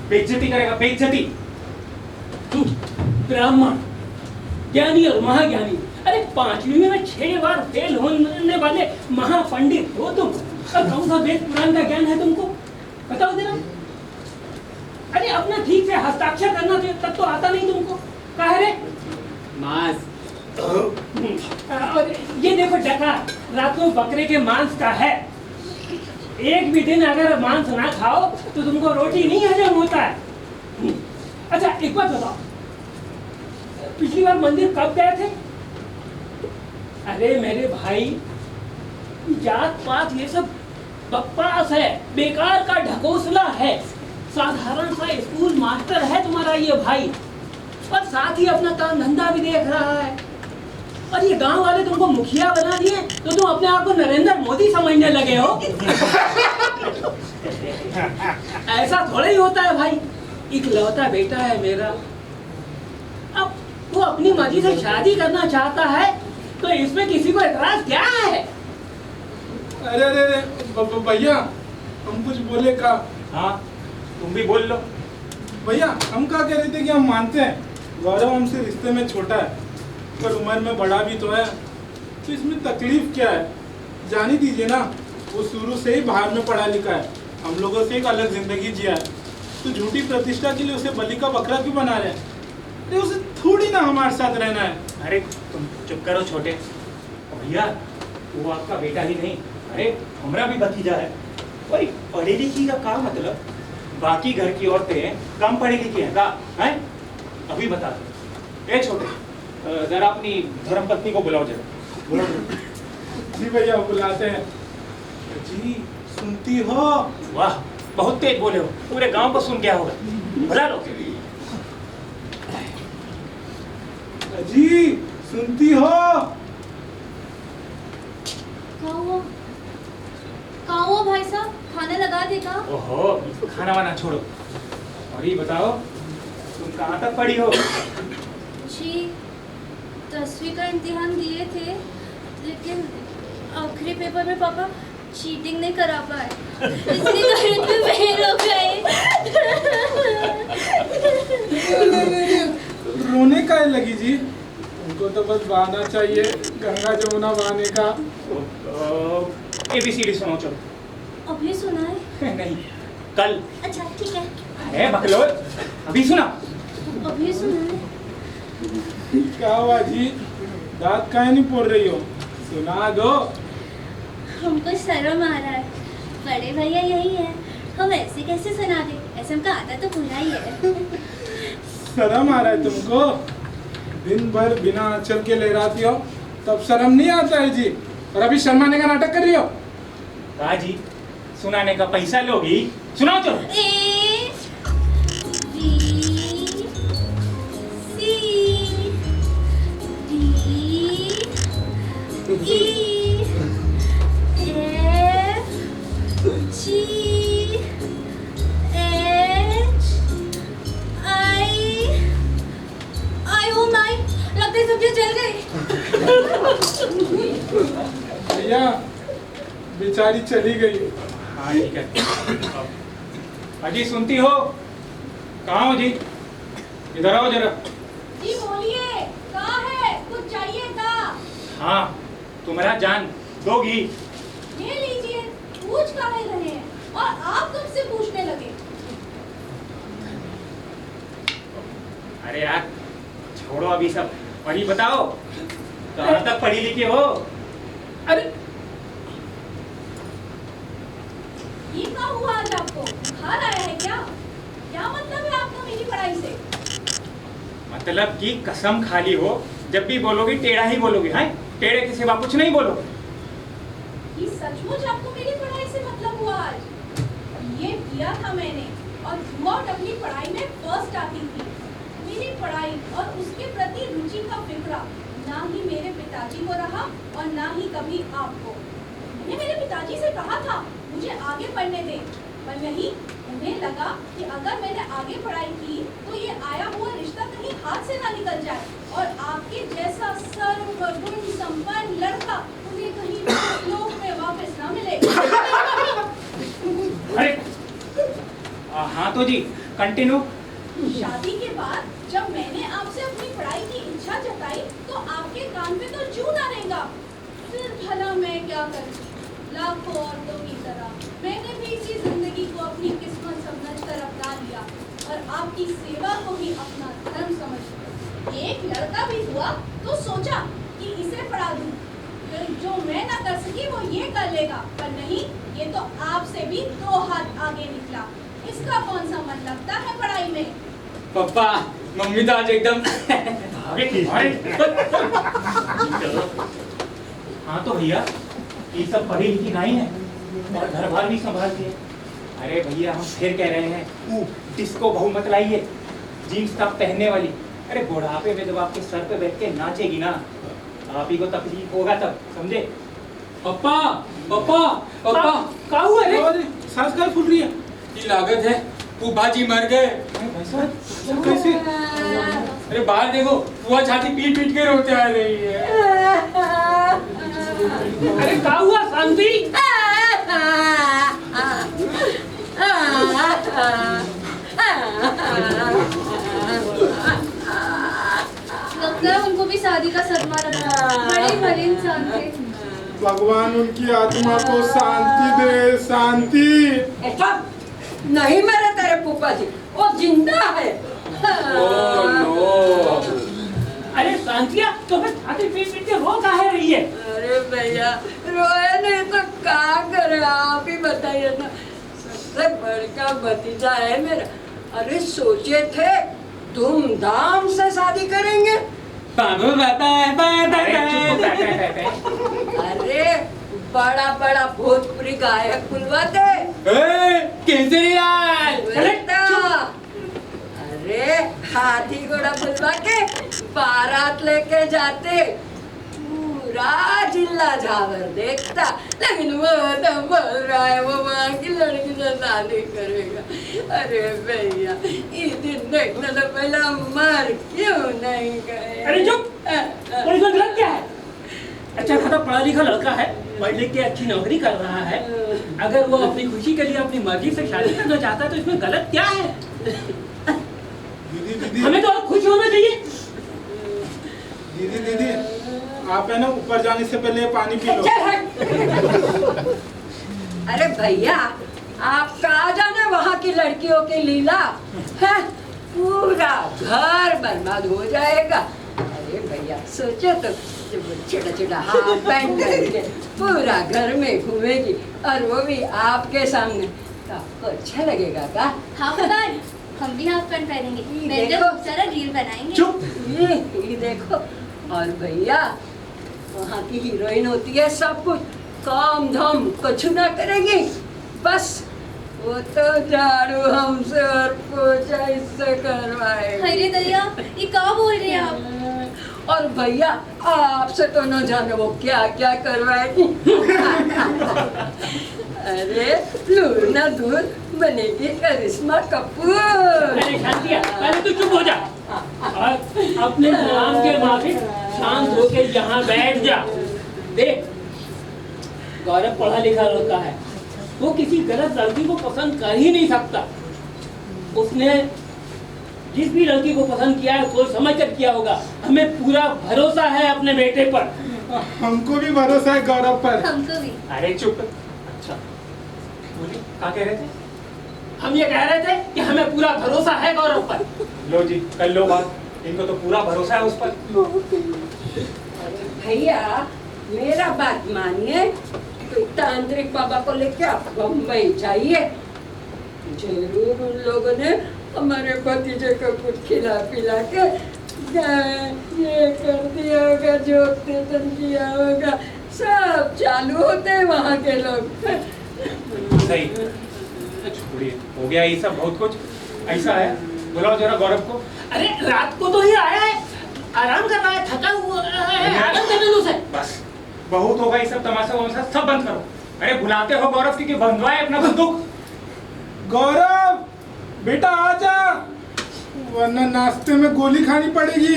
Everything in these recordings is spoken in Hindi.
बेइज्जती करेगा, बेइज्जती। तू ब्राह्मण, ज्ञानी और महाज्ञानी, अरे 5वीं में 6 बार फेल होने वाले महापंडित हो तुम, और कौन सा वेद पुराण का ज्ञान है तुमको? बताओ जरा। अरे अपना ठीक से हस्ताक्षर करना तब तो आता नहीं तुमको, काहे रे? मांस। और ये देखो डकार, रात को बकरे के मांस का है। एक भी दिन अगर मांस ना खाओ तो तुमको रोटी नहीं हजम होता है। अच्छा एक बात बताओ, पिछली बार मंदिर कब गए थे? अरे मेरे भाई, जात पात ये सब बकवास है, बेकार का ढकोसला है। साधारण सा स्कूल मास्टर है तुम्हारा ये भाई, और साथ ही अपना काम धंधा भी देख रहा है। और ये गांव वाले तुमको मुखिया बना दिए तो तुम अपने आप को नरेंद्र मोदी समझने लगे हो। ऐसा थोड़ा ही होता है भाई, इकलौता बेटा है मेरा। अब वो अपनी मर्जी से शादी करना चाहता है तो इसमें किसी को एतराज क्या है? अरे अरे भैया, हम कुछ बोले का? हाँ, तुम भी बोल लो। भैया हम क्या कह रहे थे कि हम मानते हैं गौरव हमसे रिश्ते में छोटा है, पर उम्र में बड़ा भी तो है, तो इसमें तकलीफ क्या है? जान ही दीजिए ना, वो शुरू से ही बाहर में पढ़ा लिखा है, हम लोगों से एक अलग जिंदगी जिया है, तो झूठी प्रतिष्ठा के लिए उसे बलि का बकरा क्यों बना रहे हैं? अरे उसे थोड़ी ना हमारे साथ रहना है। अरे तुम चुप करो छोटे भैया, वो आपका बेटा ही नहीं, अरे हमारा भी भतीजा है। और पढ़ी लिखी का क्या मतलब? बाकी घर की औरतें कम पढ़ी लिखी हैं का? हैं? अभी बता दो। ए छोटे, जरा अपनी धर्मपत्नी को बुलाओ जरा। बुलाओ। जी भैया बुलाते हैं। जी सुनती हो? वाह, बहुत तेज बोले हो, पूरे गांव को सुन गया होगा। बुला लो। जी सुनती हो? कहाँ हुआ भाई साहब, खाना लगा देगा? ओहो, खाना वाना छोड़ो और ये बताओ, तुम कहाँ तक पढ़ी हो? जी 10वीं का इम्तिहान दिए थे, लेकिन आखिरी पेपर में पापा चीटिंग नहीं करा पाए, इसलिए गणित में फेल हो गए। रोने का है लगी जी, उनको तो बस बहाना चाहिए गंगा जमुना बहाने का। ABCD सुनो चलो। अभी सुना है? नहीं, कल। अच्छा ठीक है। अरे बकलोल, अभी सुना। अभी सुना है। क्या हुआ जी, दांत काहे नहीं फोड़ रही हो? सुना दो। हमको शर्म आ रहा है, बड़े भैया यही है, हम ऐसे कैसे सुना दे, ऐसे हमका आता तो पूरा ही है। शर्म आ रहा है तुमको? दिन भर बिना आंचल के लहराती हो तब शर्म नहीं आता है जी, और अभी शर्माने का नाटक कर रही हो। कहा जी, सुनाने का पैसा लोगी? सुनाओ चलो। A B C D E F G H I oh my, लगता है सब्जी जल गई। भैया बेचारी चली गई। हाँ ठीक है। अजी सुनती हो? कहाँ हो जी? इधर आओ जरा। जी बोलिए, कहाँ है? कुछ चाहिए था? हाँ, तुम्हारा जान दोगी? ये लीजिए, पूछ काहे रहे हैं, और आप कब से पूछने लगे? अरे यार छोड़ो अभी सब, और ये बताओ कहाँ तक पढ़ी लिखी हो? अरे ये क्या हुआ आज आपको? बुखार आया है क्या? क्या मतलब है आपका मेरी पढ़ाई से? मतलब कि कसम खाली हो, जब भी बोलोगी टेढ़ा ही बोलोगी, हैं? टेढ़े के सिवा कुछ नहीं बोलोगे। ये सचमुच आपको मेरी पढ़ाई से मतलब हुआ आज? ये किया था मैंने, और थ्रूआउट अपनी पढ़ाई में फर्स्ट आती थी। मेरी पढ़ाई और उसके प्रति रुचि का फिक्रा ना ही मेरे पिताजी को रहा और ना ही कभी आपको। मैंने मेरे पिताजी से कहा था मुझे आगे पढ़ने दें, पर नहीं, उन्हें लगा कि अगर मैंने आगे पढ़ाई की तो ये आया हुआ रिश्ता कहीं हाथ से ना निकल जाए, और आपके जैसा सर्वगुण संपन्न लड़का उन्हें कहीं लोक में वापस ना मिले। अरे हाँ तो जी, कंटिन्यू। शादी के बाद जब मैंने आपसे अपनी पढ़ाई की इच्छा जताई तो आपके कान पे तो जूं ना रहेगा। फिर भला मैं क्या करती? लाखों औरतों की तरह मैंने भी इसी जिंदगी को अपनी किस्मत समझकर अपना लिया और आपकी सेवा को ही अपना धर्म समझ। एक लड़का भी हुआ तो सोचा कि इसे पढ़ा दूं। फिर जो मैं ना कर सकी वो ये कर लेगा, पर नहीं, ये तो आपसे भी 2 हाथ आगे निकला। इसका कौन सा मन लगता है पढ़ाई में? पापा मम्मी तो आज एकदम हाँ तो भैया ये सब पढ़ी लिखी नहीं है और घर बार भी संभालती है। अरे भैया हम फिर कह रहे हैं डिस्को बहू मत लाइए, जीन्स टॉप पहनने वाली। अरे बुढ़ापे में जब आपके सर पे बैठ के नाचेगी ना, आप ही को तकलीफ होगा तब, समझे? पप्पा पप्पा पप्पा का हुआ रे? अरे सांस का फूल रही है। की लागत है फूफा जी मर गए। भाई साहब कैसे? अरे बाहर देखो, फुआ छाती पीट पीट के रोते आ रही है। अरे का हुआ शांति? लगता है उनको भी शादी का सदमा लगा। बड़े भले इंसान थे। भगवान उनकी आत्मा को शांति दे, शांति। ऐसा नहीं मेरे तेरे फूफा जी, वो जिंदा है। Oh no. अरे शांतिया तो फिर छाती पीट पीट के रो काहे रही है? अरे भैया रोए नहीं तो क्या करे, आप ही बताइए ना। सबसे बड़का भतीजा है मेरा। अरे सोचे थे धूमधाम से शादी करेंगे। बाबू अरे चुप बैठे। अरे बड़ा बड़ा भोजपुरी गायक बुलवाते। केजरीवाल। अरे हाथी घोड़ा बुलवा के बारात लेके जाते, पूरा जिला झावर देखता। लेकिन वो तो बोल रहा है वो वहाँ की लड़की से शादी करेगा। अरे भैया ये दिन देखने तो पहले मर क्यों नहीं गए? अरे चुप! और इसमें गलत क्या है? अच्छा खासा पढ़ा लिखा लड़का है, पढ़ लिख के अच्छी नौकरी कर रहा है। अगर वो अपनी खुशी के लिए अपनी मर्जी से शादी करना चाहता है तो इसमें गलत क्या है? दीदी हमें तो और खुश होना चाहिए। दीदी आप है ना ऊपर जाने से पहले पानी पी लो। चल हट। अरे भैया आप कहा जाने वहाँ की लड़कियों की लीला है, पूरा घर बर्बाद हो जाएगा। अरे भैया सोचो तो छोटा छोटा हाफ पैंट करके पूरा घर में घूमेगी और वो भी आपके सामने, तो आपको अच्छा लगेगा का? Half pant? हम भी हाफ पैंट पहनेंगे। देखो। जरा रील बनाएंगे। चुप। ये देखो। और भैया वहाँ की हीरोइन होती है, सब कुछ काम धाम कुछ ना करेगी, बस वो तो झाड़ू हमसे और पोछा इससे करवाएगी। अरे दरिया ये क्या बोल रहे हैं आप? और भैया आपसे तो न जाने वो क्या क्या करवाएगी। अरे दूर ना दूर बनेगी करिश्मा कपूर। अरे शांतिया पहले तो चुप हो जा और अपने नाम के माफिक शांत होके यहाँ बैठ जा। देख गौरव पढ़ा लिखा लड़का है, वो किसी गलत लड़की को पसंद कर ही नहीं सकता। उसने जिस भी लड़की को पसंद किया है सोच समझ कर किया होगा। हमें पूरा भरोसा है अपने बेटे पर। हमको भी भरोसा है गौरव पर। हमको भी। अरे चुप। अच्छा बोलिए क्या कह रहे थे? हम ये कह रहे थे कि हमें पूरा भरोसा है गौरव पर। लो जी कर लो बात, इनको तो पूरा भरोसा है उस पर। अरे भैया मेरा बात मानिए, तो तांत्रिक बाबा को लेके आप बम्बई जाइए। जरूर उन लोगों ने हमारे भतीजे को कुछ खिला पिला के ये कर दिया होगा, जोतन किया होगा, सब चालू होते हैं वहाँ के लोग। सही छोड़िए, हो गया ये सब बहुत कुछ। ऐसा है बुलाओ जरा गौरव को। अरे रात को तो ही आया है, आराम कर रहा है, थका हुआ है, आराम करने दो उसे। बस बहुत होगा ये सब तमाशा वमाशा, सब बंद करो। अरे बुलाते हो गौरव की कि बंधवाए अपना बंदूक। गौरव बेटा आजा, वरना नाश्ते में गोली खानी पड़ेगी।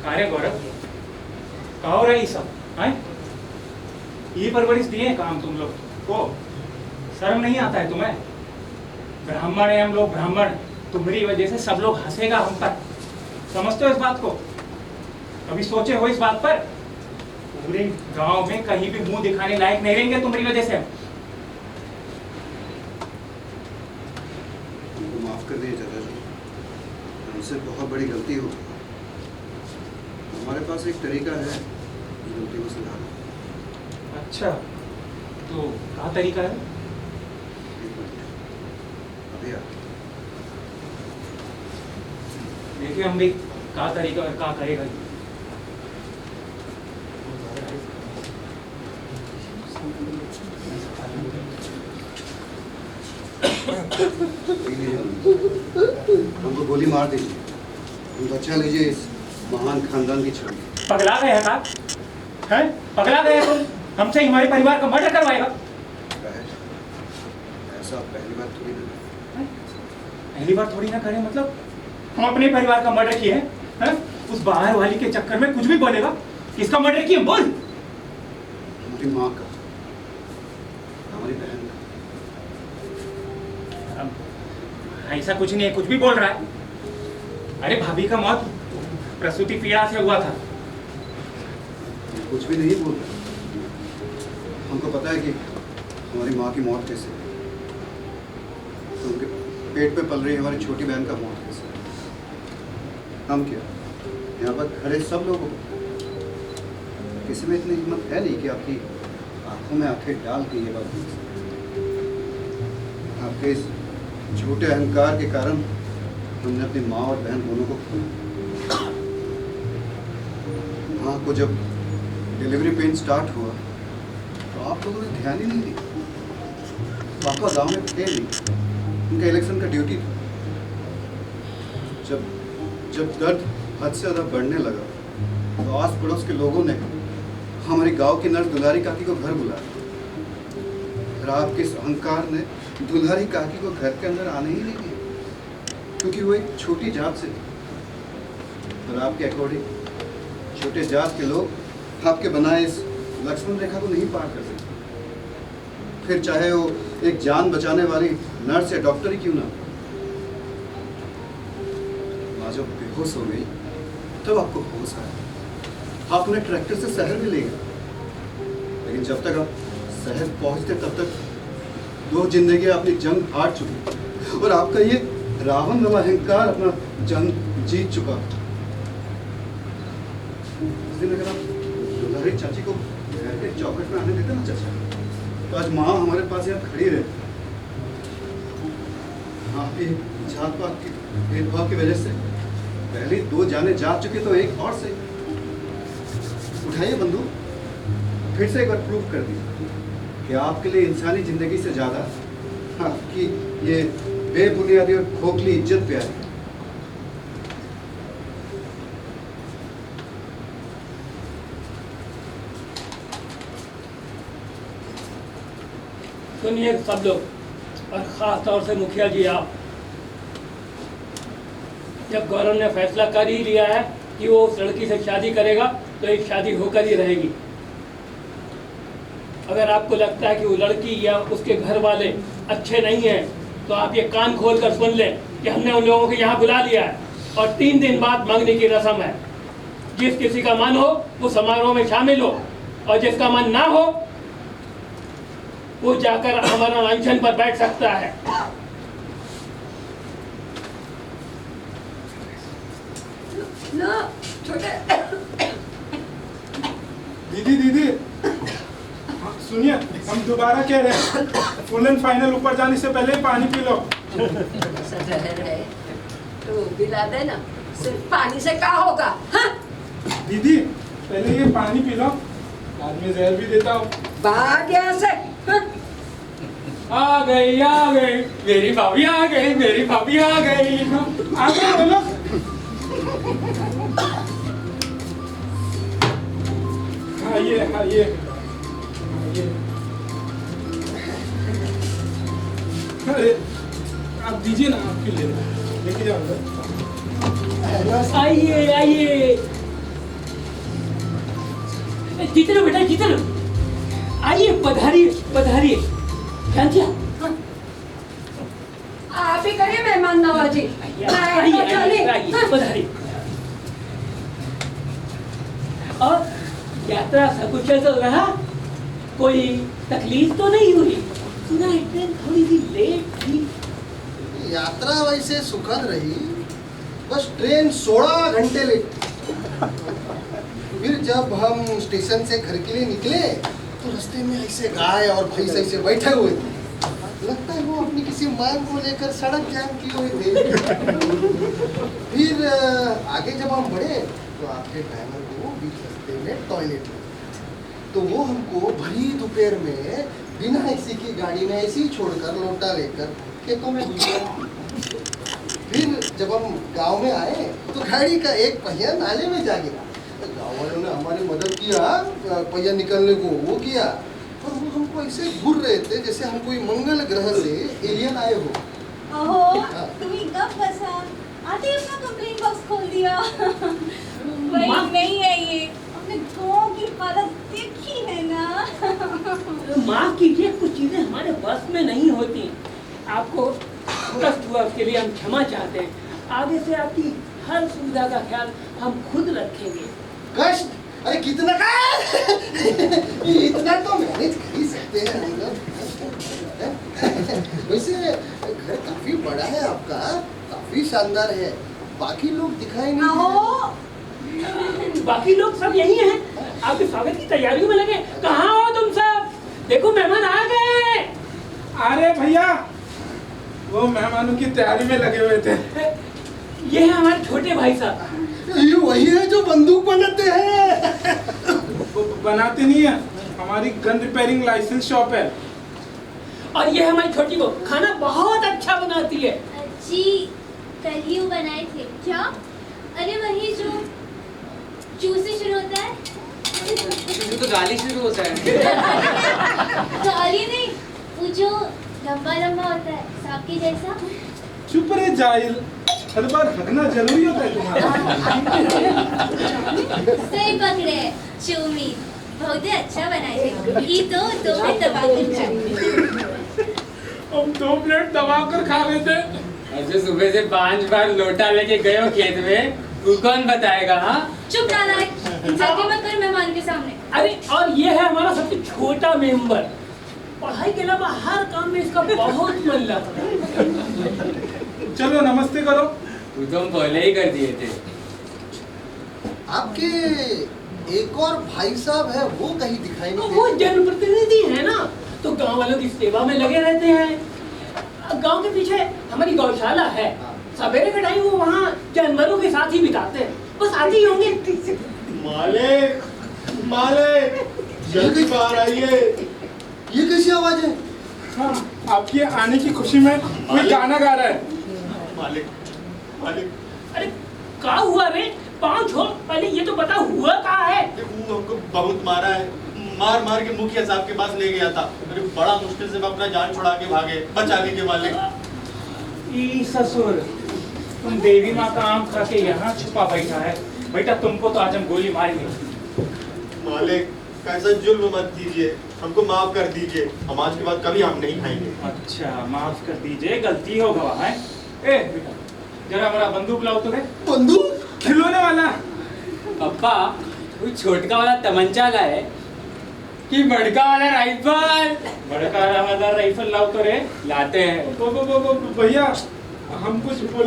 अरे गौरव कहो रही सब हैं? ये परवरिश दिए काम तुम लोग को, शर्म नहीं आता है तुम्हें? ब्राह्मण है हम लोग, ब्राह्मण। तुम्हारी वजह से सब लोग हंसेगा हम पर, समझते हो इस बात को? कभी सोचे हो इस बात पर? पूरे गांव में कहीं भी मुंह दिखाने लायक नहीं रहेंगे तुम्हारी वजह से। हमको माफ कर दिए चाचा जी, हमसे बहुत बड़ी गलती हो गई। हमारे पास एक तरीका है गलती को सुधारने। अच्छा, तो क्या तरीका है? एक मिनट, अभी आ। देखिए हम भी क्या तरीका और क्या करेगा। हमको गोली मार दीजिए, हम बचा लीजिए इस महान खानदान की छवि। पगला गए हैं का? हैं? पगला गए तुम? हमसे हमारे परिवार का मर्डर करवाएगा? ऐसा पहली बार थोड़ी ना। पहली बार थोड़ी ना करें मतलब? हम अपने परिवार का मर्डर किए हैं? उस बाहर वाली के चक्कर में कुछ भी बोलेगा? किसका मर्डर किए बोल? हमारी माँ का, हमारी बहन का। ऐसा कुछ नहीं है, कुछ भी बोल रहा है। अरे भाभी का मौत प्रसूति पीड़ा से हुआ था। कुछ भी नहीं बोल रहा। हमको पता है कि हमारी माँ की मौत कैसे हुई, तो उनके पेट पे पल रही हमारी छोटी बहन का मौत कैसे हुई। हम क्या, यहाँ पर खड़े सब लोगों को किसी में इतनी हिम्मत है नहीं कि आपकी आंखों में आंखें डाल के ये बात बोल सके। आपके इस छोटे अहंकार के कारण हमने अपनी माँ और बहन दोनों को खोया। माँ को जब डिलीवरी पेन स्टार्ट हुआ तो आप लोगों ने ध्यान ही नहीं दिया। पापा गांव में थे नहीं, उनका इलेक्शन का ड्यूटी था। जब दर्द हद से ज़्यादा बढ़ने लगा तो आस पड़ोस के लोगों ने हमारी गांव की नर्स दुलारी काकी को घर बुलाया। और आपके इस अहंकार ने दुलारी काकी को घर के अंदर आने ही नहीं दिया, क्योंकि वो एक छोटी जात से थी। और आपके अकॉर्डिंग छोटे जात के लोग आपके बनाए इस लक्ष्मण रेखा को नहीं पार कर सकते, फिर चाहे वो एक जान बचाने वाली नर्स या डॉक्टर ही क्यों ना। माँ जब बेहोश हो गई तब आपको होश आया। आप उन्हें ट्रैक्टर से शहर भी ले गए, लेकिन जब तक आप शहर पहुंचते तब तक दो जिंदगी अपनी जंग हार चुकी और आपका ये रावण वाला अहंकार अपना जंग जीत चुका। उस दिन अगर आप दुलारी चाची को घर के चौखट में आने देते ना चाचा, तो आज माँ हमारे पास यहाँ खड़ी रहे। आपकी जात पात की भेदभाव की वजह से पहले दो जाने जा चुके तो एक और से। उठाइए बंदूक, फिर से एक बार प्रूव कर दीजिए कि आपके लिए इंसानी जिंदगी से ज्यादा आपकी ये बेबुनियादी और खोखली इज्जत प्यारी है। सुनिए सब लोग, और ख़ास तौर से मुखिया जी आप, जब गौरव ने फैसला कर ही लिया है कि वो उस लड़की से शादी करेगा तो एक शादी होकर ही रहेगी। अगर आपको लगता है कि वो लड़की या उसके घर वाले अच्छे नहीं हैं तो आप ये कान खोल कर सुन लें कि हमने उन लोगों को यहाँ बुला लिया है और 3 दिन बाद मांगने की रस्म है। जिस किसी का मन हो वो समारोह में शामिल हो और जिसका मन ना हो वो जाकर हमारा अनशन पर बैठ सकता है। ना छोटे दीदी हाँ, सुनिए, हम दोबारा कह रहे हैं, फुल एंड फाइनल ऊपर जाने से पहले ही पानी पी लो। ऐसा जहर है तो पिला देना, सिर्फ पानी से क्या होगा? हाँ? दीदी पहले ये पानी पी लो, बाद में जहर भी देता हूँ। भाग यहाँ से। हाँ? आ गई मेरी भाभी, आ गई मेरी भाभी, आ गई। आगे बोलो। आइए अरे आप दीजिए ना, आपके लिए लेके जाओ। आइए जीते लो बेटा, जीते लो। आइए, पधारिए पधारिए। क्या आप ही करिए मेहमान नवाजी। पधारिए। और यात्रा सकुशल चल रहा? कोई तकलीफ तो नहीं हुई? सुना है ट्रेन थोड़ी सी लेट थी। यात्रा वैसे सुखद रही, बस ट्रेन 16 घंटे लेट। फिर जब हम स्टेशन से घर के लिए निकले तो रास्ते में ऐसे गाय और भैंस ऐसे बैठे हुए थे। लगता है वो अपनी किसी मांग को लेकर सड़क जाम किए हुए थे। फिर आगे जब हम बढ़े तो आपके ड्राइवर को बीच रास्ते में टॉयलेट लगा, तो वो हमको भरी दोपहर में बिना एसी की गाड़ी में ऐसे ही छोड़कर लोटा लेकर खेतों में घुस गया। फिर जब हम गांव में आए तो गाड़ी का एक पहिया नाले में जा गिरा। गांव वालों ने हमारी मदद किया, पहिया निकालने को वो किया, पर वो हमको ऐसे घूर रहे थे जैसे हम कोई मंगल ग्रह से एलियन आए हो। ओहो, तुम्ही कब फंसा? आते ही अपना कंप्लेंट बॉक्स खोल दिया। मुंबई नहीं है ये, अपने गांव की हालत देखी है ना। माफ कीजिए, कुछ चीजें हमारे बस में नहीं होती। आपको कष्ट हुआ उसके लिए हम क्षमा चाहते हैं। आगे से आपकी हर सुविधा का ख्याल हम खुद रखेंगे। कष्ट? अरे कितना का? इतना तो मैनेज कर ही सकते हैं हम लोग। वैसे घर काफी बड़ा है आपका, काफी शानदार है। बाकी लोग दिखाई नहीं आहो, बाकी लोग सब यही हैं, आपके स्वागत की तैयारियों में लगे। कहाँ हो तुम सब? देखो मेहमान आ गए। अरे भैया, वो मेहमानों की तैयारी में लगे हुए थे। ये है हमारे छोटे भाई साहब। ये वही है जो बंदूक बनाते हैं। वो बनाते नहीं है, हमारी गन रिपेयरिंग लाइसेंस शॉप है। और ये हमारी छोटी बहू खाना बहुत अच्छा बनाती है। जी, कल ही वो बनाए थे। क्या? अरे वही जो चू से शुरू होता है। तो गाली शुरू होता है। गाली नहीं, वो जो लंबा लंबा होता है, सांप के जैसा। चुप रहे जाहिल, हर बार हगना जरूरी होता है तुम्हारा। सही पकड़े चूमी, बहुत ही अच्छा बनाए थे। ये तो मैं दबा कर खाऊंगी। हम 2 प्लेट दबा कर खा रहे थे। अच्छा, सुबह से 5 बार लोटा लेके गए हो खेत में, तू कौन बताएगा? हाँ, चुप नालायक, इंसल्ट मत कर मेहमान के सामने। अरे और ये है हमारा सबसे छोटा मेंबर। पढ़ाई के अलावा हर काम में इसका बहुत मन लगता है। चलो नमस्ते करो। तू तो हम पहले ही कर दिए थे। आपके एक और भाई साहब है, वो कहीं दिखाई नहीं वो देते। जनप्रतिनिधि है ना, तो गांव वालों की सेवा में लगे रहते हैं। गांव के पीछे हमारी गौशाला है, सवेरे का टाइम वो वहाँ जानवरों के साथ ही बिताते हैं। बस आते ही होंगे। मालिक, मालिक, जल्दी बाहर आइए। ये कैसी आवाज है? हाँ, आपके आने की खुशी में कोई गाना गा रहा है। मालिक, मालिक, अरे क्या हुआ रे? पाँव छोड़, पहले ये तो बता हुआ क्या है? वो हमको बहुत मारा है, मार मार के मुखिया साहब के पास ले गया था। मेरे बड़ा मुश्किल से मैं अपना जान छुड़ा के भागे, बचा लीजिए मालिक। ई ससुर, तुम देवी माँ का आम खा के यहाँ छुपा बैठा है। बेटा तुमको तो आज हम गोली मारेंगे। मालिक, कैसा जुल्म मत कीजिए, हमको माफ कर दीजिए। हम आज के बाद कभी हम नहीं खाएंगे। अच्छा, माफ कर दीजिए, गलती हो गवा है। ए बेटा, जरा मेरा बंदूक लाओ तो। बंदूक? खिलौने वाला। पापा, वो छोटका वाला तमंचा लाए कि बड़का वाला राइफल? बड़का वाला राइफल लाओ तो रे। लाते हैं। भैया, हम कुछ बोले